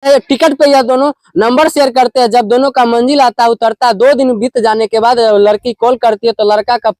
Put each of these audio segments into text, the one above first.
Ticket पे यह दोनों नंबर शेयर करते हैं। जब दोनों का मंजिल आता है, उतरता है, 2 दिन बीत जाने के बाद लड़की कॉल करती है तो लड़का का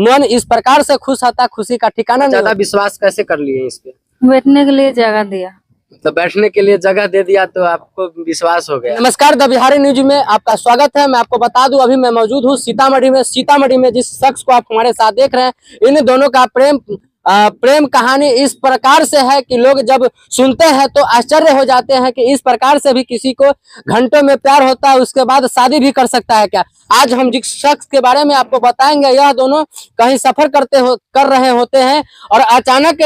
मन इस प्रकार से खुश होता है, खुशी का ठिकाना नहीं। ज्यादा विश्वास कैसे कर लिए इस पे? बैठने के लिए जगह दिया। मतलब बैठने के लिए जगह दे दिया तो आपको विश्वास हो गया। नमस्कार, द बिहारी न्यूज में आपका स्वागत है। मैं आपको बता दूं, अभी मैं मौजूद हूं सीतामढ़ी में। सीतामढ़ी में जिस शख्स को आप हमारे साथ देख रहे हैं, इन दोनों का प्रेम कहानी इस प्रकार से है कि लोग जब सुनते हैं तो आश्चर्य हो जाते हैं कि इस प्रकार से भी किसी को घंटों में प्यार होता है, उसके बाद शादी भी कर सकता है क्या। आज हम जिस शख्स के बारे में आपको बताएंगे, यह दोनों कहीं सफर कर रहे होते हैं और अचानक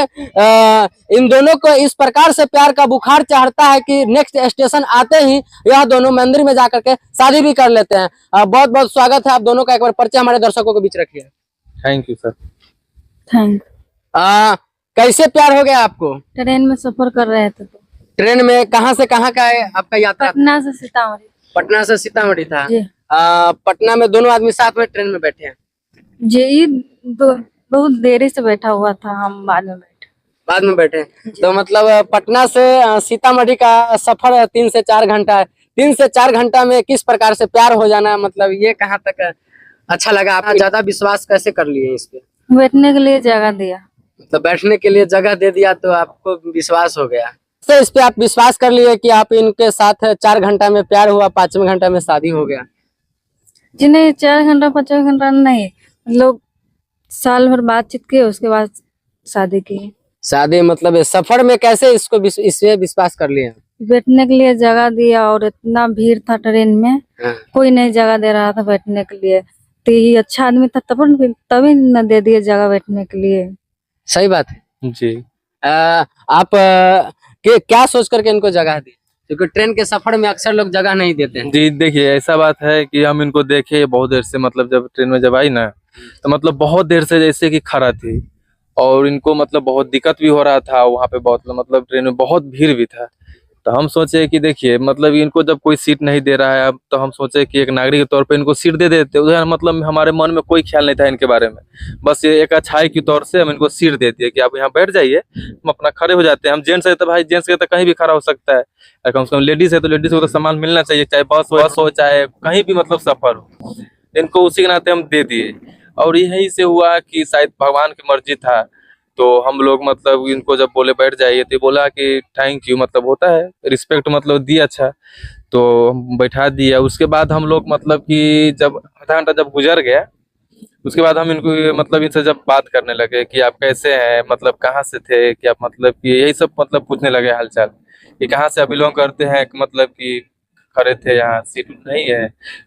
इन दोनों को इस प्रकार से प्यार का बुखार चढ़ता है कि नेक्स्ट स्टेशन आते ही यह दोनों मंदिर में जाकर के शादी भी कर लेते हैं। बहुत बहुत स्वागत है आप दोनों का। एक बार परिचय हमारे दर्शकों के बीच रखिए। Thank you sir. थैंक। कैसे प्यार हो गया आपको? ट्रेन में सफर कर रहे थे तो। ट्रेन में कहाँ से कहाँ का है आपका यात्रा? पटना से सीतामढ़ी। पटना से सीतामढ़ी था जी। पटना में दोनों आदमी साथ में ट्रेन में बैठे हैं जी। बहुत देरी से बैठा हुआ था, हम बाद में बैठे। तो मतलब पटना से सीतामढ़ी का सफर 3 से 4 घंटा है। 3 से 4 घंटा में किस प्रकार से प्यार हो जाना, मतलब ये कहाँ तक अच्छा लगा आपको? ज्यादा विश्वास कैसे कर लिए इस पे? बैठने के लिए जगह दिया। मतलब बैठने के लिए जगह दे दिया तो आपको विश्वास हो गया। तो इस पे आप विश्वास कर लिए कि आप इनके साथ 4 घंटा में प्यार हुआ, 5वें घंटा में शादी हो गया? जी नहीं, 4 घंटा 5 घंटा नहीं, लोग साल भर बातचीत किए, उसके बाद शादी की। शादी मतलब सफर में कैसे इससे विश्वास कर लिए? बैठने के लिए जगह दिया और इतना भीड़ था ट्रेन में, कोई नहीं जगह दे रहा था बैठने के लिए। तो ये अच्छा आदमी था तभी न दे दिए जगह बैठने के लिए। सही बात है जी। आप क्या सोच करके इनको जगह दी? क्योंकि ट्रेन के सफर में अक्सर लोग जगह नहीं देते हैं। जी देखिए, ऐसा बात है कि हम इनको देखे बहुत देर से, मतलब जब ट्रेन में जब आई ना तो मतलब बहुत देर से जैसे कि खड़ा थी और इनको मतलब बहुत दिक्कत भी हो रहा था वहाँ पे। बहुत मतलब ट्रेन में बहुत भीड़ भी था। तो हम सोचे कि देखिए मतलब इनको जब कोई सीट नहीं दे रहा है अब, तो हम सोचे कि एक नागरिक के तौर पे इनको सीट दे देते। उधर मतलब हमारे मन में कोई ख्याल नहीं था इनके बारे में, बस ये एक अच्छाई के तौर से हम इनको सीट दे दिए कि आप यहाँ बैठ जाइए, हम अपना खड़े हो जाते हैं। हम जेंट्स है तो भाई जेंट्स के तो कहीं भी खड़ा हो सकता है, कम से कम लेडीज है तो लेडीज को तो सामान मिलना चाहिए, चाहे बस हो चाहे कहीं भी मतलब सफर हो। इनको उसी के नाते हम दे दिए और यही से हुआ कि शायद भगवान की मर्जी था। तो हम लोग मतलब इनको जब बोले बैठ जाइए तो बोला कि थैंक यू, मतलब होता है रिस्पेक्ट, मतलब दिया। अच्छा तो हम बैठा दिया। उसके बाद हम लोग मतलब कि जब आधा घंटा जब गुजर गया, उसके बाद हम इनको मतलब इनसे जब बात करने लगे कि आप कैसे हैं, मतलब कहाँ से थे, कि आप मतलब कि यही सब मतलब पूछने लगे हालचाल कि कहाँ से आप बिलोंग करते हैं, मतलब कि खड़े थे यहाँ सीट नहीं है,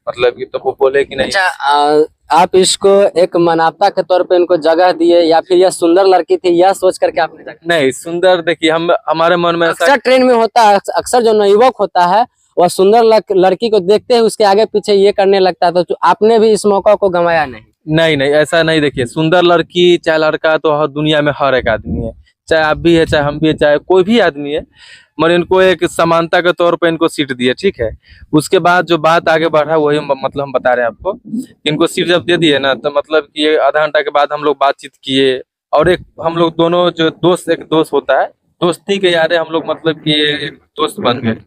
मतलब कि तो वो बोले कि नहीं। अच्छा, आप इसको एक मानवता के तौर पे इनको जगह दिए या फिर यह सुंदर लड़की थी यह सोच करके आपने जगह? नहीं, सुंदर देखिए हम हमारे मन में अक्सर ट्रेन में होता है, अक्सर जो नवयुवक होता है वह सुंदर लड़की को देखते ही उसके आगे पीछे ये करने लगता है। तो आपने भी इस मौका को गंवाया नहीं? नहीं नहीं, ऐसा नहीं। देखिए सुंदर लड़की चाहे लड़का तो हर दुनिया में हर एक आदमी है, चाहे आप भी है, चाहे हम भी है, चाहे कोई भी आदमी है, मगर इनको एक समानता के तौर पे इनको सीट दिए, ठीक है। उसके बाद जो बात आगे बढ़ा वही मतलब हम बता रहे हैं आपको। इनको सीट जब दे दिए ना तो मतलब कि आधा घंटा के बाद हम लोग बातचीत किए और एक हम लोग दोनों जो दोस्त, एक दोस्त होता है, दोस्ती के यारे हम लोग मतलब कि एक दोस्त बन गए।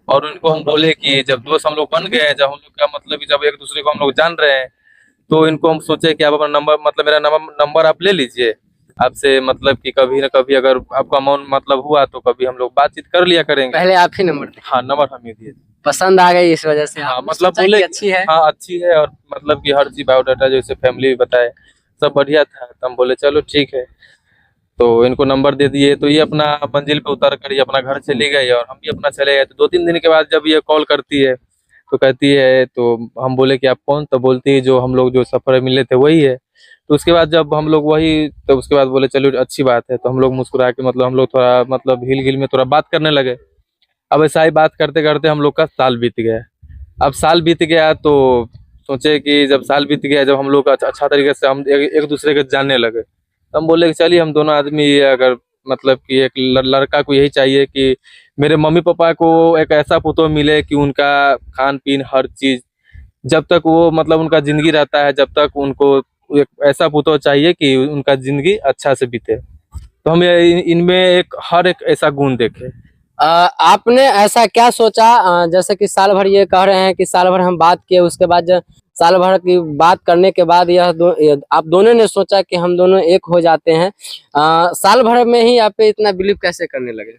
और उनको हम बोले कि जब दोस्त हम लोग बन गए, जब हम लोग का मतलब कि जब एक दूसरे को हम लोग जान रहे हैं, तो इनको हम सोचे कि आप अपना नंबर, मतलब मेरा नंबर आप ले लीजिए, आपसे मतलब कि कभी ना कभी अगर आपका मन मतलब हुआ तो कभी हम लोग बातचीत कर लिया करेंगे। पहले आप ही नंबर दिए? हाँ, नंबर हम ही दिए। पसंद आ गई इस वजह से? हाँ, मतलब बोले अच्छी है। हाँ अच्छी है, और मतलब कि हर चीज बायोडाटा जैसे फैमिली भी बताए सब बढ़िया था, तो हम बोले चलो ठीक है। तो इनको नंबर दे दिए, तो ये अपना मंजिल पे उतर कर ये अपना घर चली गई और हम भी अपना चले गए। तो 2-3 दिन के बाद जब ये कॉल करती है तो कहती है, तो हम बोले कि आप कौन? तो बोलती है जो हम लोग जो सफर में मिले थे वही है। तो उसके बाद जब हम लोग वही, तो उसके बाद बोले चलो अच्छी बात है। तो हम लोग मुस्कुरा के मतलब हम लोग थोड़ा मतलब हिल हिल में थोड़ा बात करने लगे। अब ऐसा ही बात करते करते हम लोग का साल बीत गया। अब साल बीत गया तो सोचे कि जब साल बीत गया, जब हम लोग अच्छा तरीके से हम एक दूसरे के जानने लगे, तो हम बोले कि चलिए हम दोनों आदमी, अगर मतलब कि एक लड़का को यही चाहिए कि मेरे मम्मी पापा को एक ऐसा पुतोह मिले कि उनका खान पीन हर चीज, जब तक वो मतलब उनका जिंदगी रहता है, जब तक उनको एक ऐसा पुतोह चाहिए कि उनका जिंदगी अच्छा से बीते। तो हम इनमें एक हर एक ऐसा गुण देखे। आपने ऐसा क्या सोचा, जैसे कि साल भर ये कह रहे हैं कि साल भर हम बात किए, उसके बाद साल भर की बात करने के बाद आप दोनों ने सोचा कि हम दोनों एक हो जाते हैं। साल भर में ही आप पे इतना बिलीव कैसे करने लगे?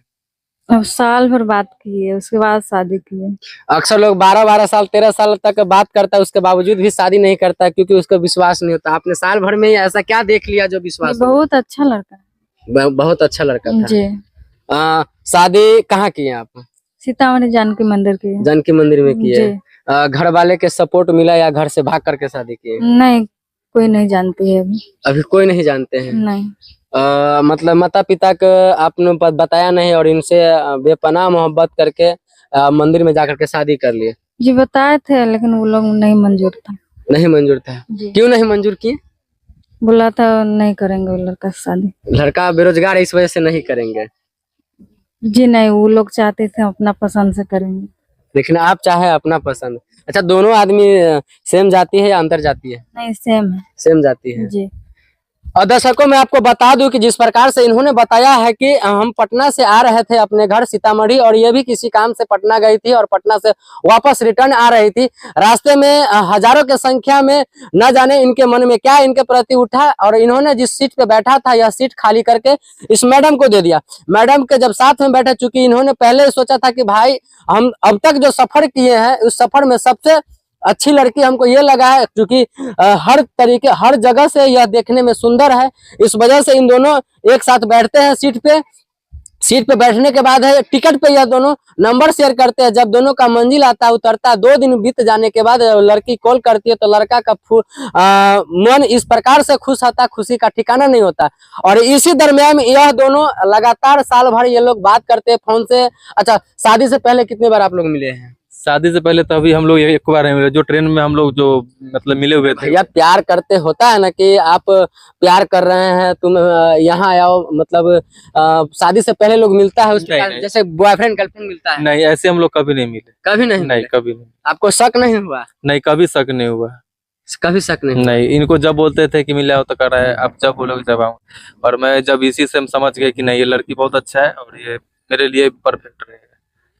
अब साल भर बात किए, उसके बाद शादी किए। अक्सर लोग 12-12 साल 13 साल तक बात करता है, उसके बावजूद भी शादी नहीं करता है, क्योंकि उसको विश्वास नहीं होता। आपने साल भर में ही ऐसा क्या देख लिया जो ये विश्वास हो बहुत अच्छा लड़का है। गया? बहुत अच्छा लड़का था। जी। शादी कहाँ किए आप? सीतामढ़ी जानकी मंदिर की। जानकी मंदिर में किए। जी। घर वाले के सपोर्ट मिला या घर से भाग करके शादी किए? नहीं, कोई नहीं जानती है अभी। अभी कोई नहीं जानते हैं। नहीं। मतलब माता पिता को आपने बताया नहीं और इनसे बेपनाह मोहब्बत करके मंदिर में जाकर के शादी कर लिए? जी बताए थे, लेकिन वो लोग नहीं मंजूर था। नहीं मंजूर था? जी। क्यों नहीं मंजूर किए? बोला था नहीं करेंगे वो लड़का से शादी। लड़का बेरोजगार है, इस वजह से नहीं करेंगे? जी नहीं, वो लोग चाहते थे अपना पसंद से करेंगे। लेकिन आप चाहे अपना पसंद। अच्छा, दोनों आदमी सेम जाती है या अंतर जाती है? नहीं, सेम है। सेम जाती है। जी। और दर्शकों, मैं आपको बता दूं कि जिस प्रकार से इन्होंने बताया है कि हम पटना से आ रहे थे अपने घर सीतामढ़ी, और ये भी किसी काम से पटना गई थी और पटना से वापस रिटर्न आ रही थी। रास्ते में हजारों की संख्या में न जाने इनके मन में क्या इनके प्रति उठा, और इन्होंने जिस सीट पे बैठा था यह सीट खाली करके इस मैडम को दे दिया। मैडम के जब साथ में बैठे, चूंकि इन्होंने पहले सोचा था कि भाई हम अब तक जो सफर किए हैं उस सफर में सबसे अच्छी लड़की हमको ये लगा है, क्योंकि हर तरीके हर जगह से यह देखने में सुंदर है। इस वजह से इन दोनों एक साथ बैठते हैं सीट पे। सीट पे बैठने के बाद है टिकट पे यह दोनों नंबर शेयर करते हैं। जब दोनों का मंजिल आता है, उतरता है, 2 दिन बीत जाने के बाद लड़की कॉल करती है, तो लड़का का मन इस प्रकार से खुश होता है, खुशी का ठिकाना नहीं होता। और इसी दरमियान यह दोनों लगातार साल भर ये लोग बात करते हैं फोन से। अच्छा, शादी से पहले कितने बार आप लोग मिले हैं? शादी से पहले तो अभी हम लोग एक बार ही मिले, जो ट्रेन में हम लोग जो मतलब मिले हुए थे। भैया, प्यार करते होता है ना कि आप प्यार कर रहे हैं, तुम यहाँ आओ, मतलब शादी से पहले लोग मिलता है उस नहीं, प्रकार, नहीं। जैसे बॉयफ्रेंड गर्लफ्रेंड मिलता है? नहीं, ऐसे हम लोग कभी नहीं मिले। कभी नहीं नहीं, मिले? कभी नहीं। आपको शक नहीं हुआ? नहीं, कभी शक नहीं हुआ। कभी शक नहीं हुआ? नहीं, इनको जब बोलते थे कि मिले आओ तो कर रहा है, आप जब बोलोगे जब आऊँ। और मैं जब इसी से हम समझ गए कि नहीं, ये लड़की बहुत अच्छा है और ये मेरे लिए परफेक्ट रहेगा।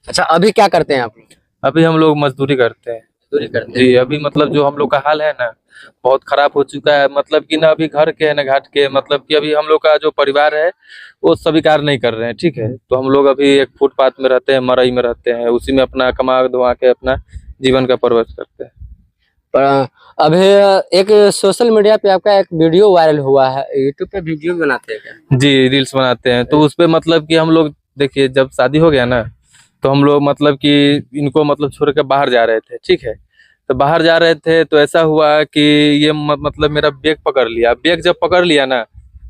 अच्छा, अभी क्या करते हैं आप लोग? अभी हम लोग मजदूरी करते हैं। मजदूरी करते हैं। जी, अभी मतलब जो हम लोग का हाल है ना, बहुत खराब हो चुका है। मतलब कि ना अभी घर के ना घाट के, मतलब कि अभी हम लोग का जो परिवार है वो स्वीकार नहीं कर रहे हैं। ठीक है, तो हम लोग अभी एक फुटपाथ में रहते हैं, मरई में रहते हैं, उसी में अपना कमा धुआ के अपना जीवन का परवरिश करते हैं। पर अभी एक सोशल मीडिया पे आपका एक वीडियो वायरल हुआ है, यूट्यूब पे वीडियो बनाते हैं क्या? जी, रील्स बनाते हैं। तो उस पे मतलब कि हम लोग, देखिए जब शादी हो गया ना, तो हम लोग मतलब कि इनको मतलब छोड़ के बाहर जा रहे थे। ठीक है, तो बाहर जा रहे थे तो ऐसा हुआ कि ये मतलब मेरा बैग पकड़ लिया। बैग जब पकड़ लिया ना,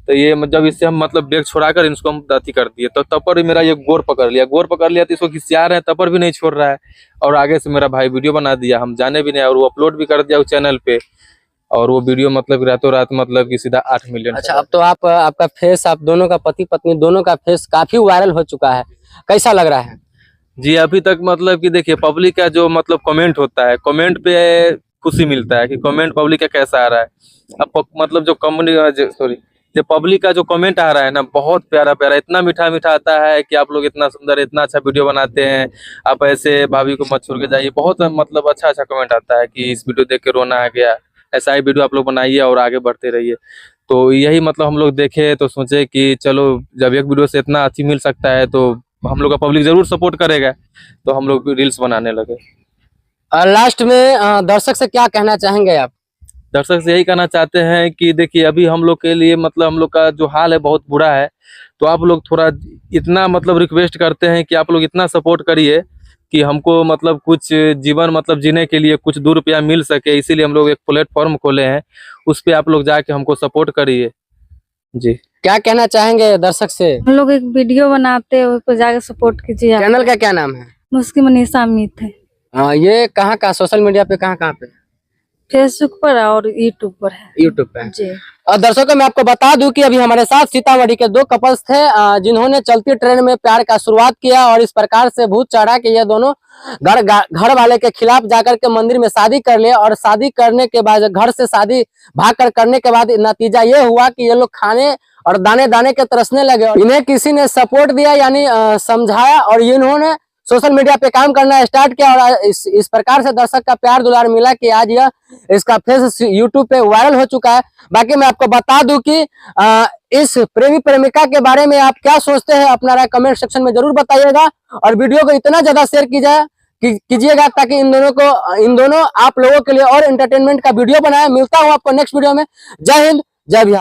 तो ये जब इससे हम मतलब बैग छुड़ाकर इसको हम दाती कर दिए, तो तब पर भी मेरा ये गोर पकड़ लिया। गोर पकड़ लिया तो इसको खिसिया रहे हैं, तब पर भी नहीं छोड़ रहा है। और आगे से मेरा भाई वीडियो बना दिया, हम जाने भी नहीं, और वो अपलोड भी कर दिया उस चैनल पे। और वो वीडियो मतलब रातों रात मतलब कि सीधा 8 मिलियन। अच्छा, अब तो आपका फेस, आप दोनों का पति पत्नी दोनों का फेस काफी वायरल हो चुका है, कैसा लग रहा है? जी, अभी तक मतलब कि देखिए पब्लिक का जो मतलब कमेंट होता है, कमेंट पे खुशी मिलता है कि कमेंट पब्लिक का कैसा आ रहा है। अब मतलब जो पब्लिक का जो कमेंट आ रहा है ना, बहुत प्यारा प्यारा, इतना मीठा मीठा आता है कि आप लोग इतना सुंदर, इतना अच्छा वीडियो बनाते हैं, आप ऐसे भाभी को मत छोड़ के जाइए। बहुत मतलब अच्छा अच्छा कमेंट आता है कि इस वीडियो देख के रोना आ गया, ऐसा ही वीडियो आप लोग बनाइए और आगे बढ़ते रहिए। तो यही मतलब हम लोग देखे तो सोचे कि चलो, जब एक वीडियो से इतना अच्छी मिल सकता है तो हम लोग का पब्लिक जरूर सपोर्ट करेगा, तो हम लोग रील्स बनाने लगे। लास्ट में दर्शक से क्या कहना चाहेंगे आप? दर्शक से यही कहना चाहते हैं कि देखिए अभी हम लोग के लिए मतलब हम लोग का जो हाल है बहुत बुरा है, तो आप लोग थोड़ा इतना मतलब रिक्वेस्ट करते हैं कि आप लोग इतना सपोर्ट करिए कि हमको मतलब कुछ जीवन मतलब जीने के लिए कुछ 2 रुपया मिल सके। इसीलिए हम लोग एक प्लेटफॉर्म खोले हैं, उस पे आप लोग जाके हमको सपोर्ट करिए। जी, क्या कहना चाहेंगे दर्शक से? हम लोग एक वीडियो बनाते हैं, उस पर जाके सपोर्ट कीजिए। चैनल का क्या नाम है? मुस्की मनीषा अमित है। ये कहाँ का सोशल मीडिया पे कहाँ पे? फेसबुक पर और यूट्यूब पर है। यूट्यूब पे। जी। और दर्शकों, मैं आपको बता दूं कि अभी हमारे साथ सीतामढ़ी के 2 कपल्स थे जिन्होंने चलती ट्रेन में प्यार का शुरुआत किया, और इस प्रकार से भूत चढ़ा कि ये दोनों घर वाले के खिलाफ जाकर के मंदिर में शादी कर लिया। और शादी करने के बाद, घर से शादी भाग कर करने के बाद नतीजा ये हुआ कि ये लोग खाने और दाने दाने के तरसने लगे। और इन्हें किसी ने सपोर्ट दिया यानी समझाया और इन्होंने सोशल मीडिया पे काम करना स्टार्ट किया और इस प्रकार से दर्शक का प्यार दुलार मिला कि आज यह इसका फेस यूट्यूब पे वायरल हो चुका है। बाकी मैं आपको बता दूं कि इस प्रेमी प्रेमिका के बारे में आप क्या सोचते हैं, अपना राय कमेंट सेक्शन में जरूर बताइएगा और वीडियो को इतना ज्यादा शेयर कीजिएगा ताकि इन दोनों आप लोगों के लिए और एंटरटेनमेंट का वीडियो बनाए। मिलता हूं आपको नेक्स्ट वीडियो में। जय हिंद, जय बिहार।